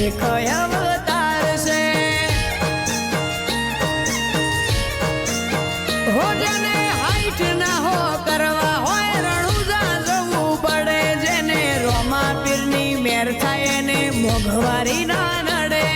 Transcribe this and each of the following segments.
એક અવતાર છે હો જેને હાઈટ ના હો કરવા હોય રણુજા જવું પડે જેને રોમા પીરની મેર થાય એને મોઘવારી ના નડે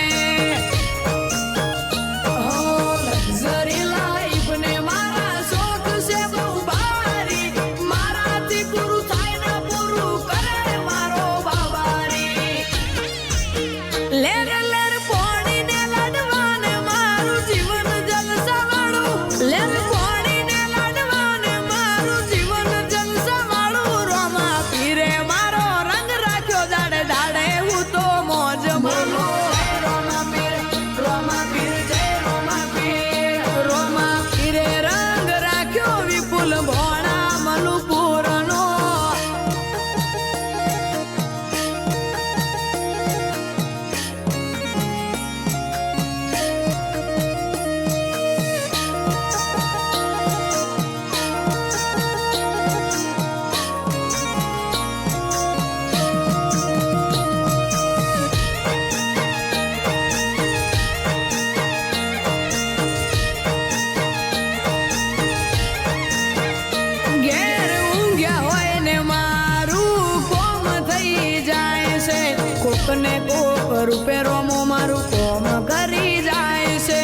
ને કોક રૂપે રોમો મારું કોમ કરી જાય છે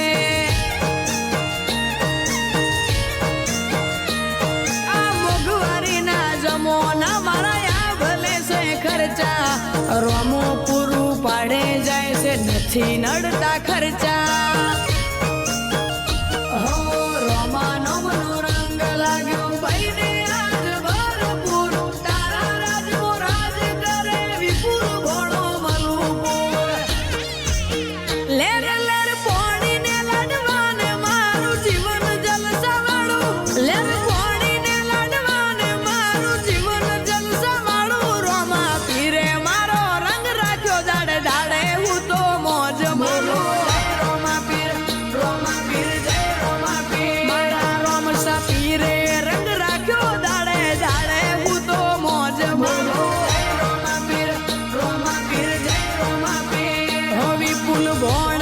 આ મોઘવારી ના જમોના મારા યા ભલે છે ખર્ચા રોમો પૂરું પાડે જાય છે નથી નડતા ખર્ચા હો રોમાનો મનો રંગ લાગ્યો ભાઈને આજ ભરપૂર તારા રાજમો રાજ કરે વિપુલ ભણો boy